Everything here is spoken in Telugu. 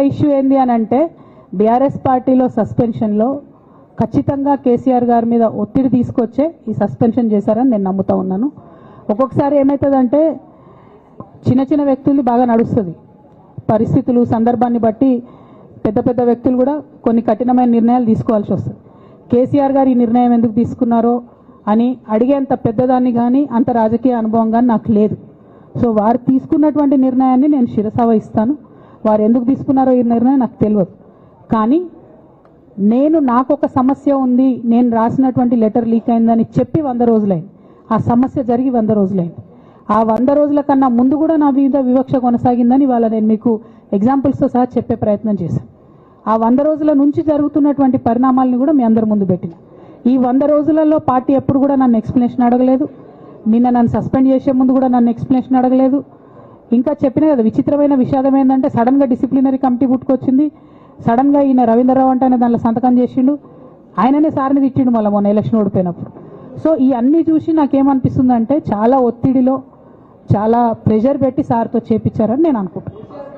ఇష్యూ ఏంది అని అంటే బీఆర్ఎస్ పార్టీలో సస్పెన్షన్లో ఖచ్చితంగా కేసీఆర్ గారి మీద ఒత్తిడి తీసుకొచ్చే ఈ సస్పెన్షన్ చేశారని నేను నమ్ముతా ఉన్నాను. ఒక్కొక్కసారి ఏమవుతుందంటే చిన్న చిన్న వ్యక్తులు బాగా నడుస్తుంది, పరిస్థితులు సందర్భాన్ని బట్టి పెద్ద పెద్ద వ్యక్తులు కూడా కొన్ని కఠినమైన నిర్ణయాలు తీసుకోవాల్సి వస్తుంది. కేసీఆర్ గారు ఈ నిర్ణయం ఎందుకు తీసుకున్నారో అని అడిగేంత పెద్దదాన్ని కానీ అంత రాజకీయ అనుభవం కానీ నాకు లేదు. సో వారు తీసుకున్నటువంటి నిర్ణయాన్ని నేను శిరస వహిస్తాను. వారు ఎందుకు తీసుకున్నారో ఈ నిర్ణయం నాకు తెలియదు. కానీ నాకు ఒక సమస్య ఉంది, నేను రాసినటువంటి లెటర్ లీక్ అయిందని చెప్పి 100 రోజులైంది. ఆ సమస్య జరిగి 100 రోజులైంది. ఆ 100 రోజుల కన్నా ముందు కూడా నా మీద వివక్ష కొనసాగిందని ఇవాళ నేను మీకు ఎగ్జాంపుల్స్తో సహా చెప్పే ప్రయత్నం చేశాను. ఆ 100 రోజుల నుంచి జరుగుతున్నటువంటి పరిణామాలను కూడా మీ అందరి ముందు పెట్టిన. ఈ 100 రోజులలో పార్టీ ఎప్పుడు కూడా నన్ను ఎక్స్ప్లెనేషన్ అడగలేదు. నిన్న నన్ను సస్పెండ్ చేసే ముందు కూడా నన్ను ఎక్స్ప్లెనేషన్ అడగలేదు. ఇంకా చెప్పిన కదా, విచిత్రమైన విషాదం ఏంటంటే సడన్గా డిసిప్లినరీ కమిటీ పుట్టుకొచ్చింది. సడన్గా ఈయన రవీంద్రరావు అంటే దానిలో సంతకం చేసిండు. ఆయననే సార్ని తిట్టిండు మళ్ళీ మొన్న ఎలక్షన్ ఓడిపోయినప్పుడు. సో ఈ అన్నీ చూసి నాకేమనిపిస్తుందంటే చాలా ఒత్తిడిలో చాలా ప్రెషర్ పెట్టి సార్తో చేపించారని నేను అనుకుంటున్నాను.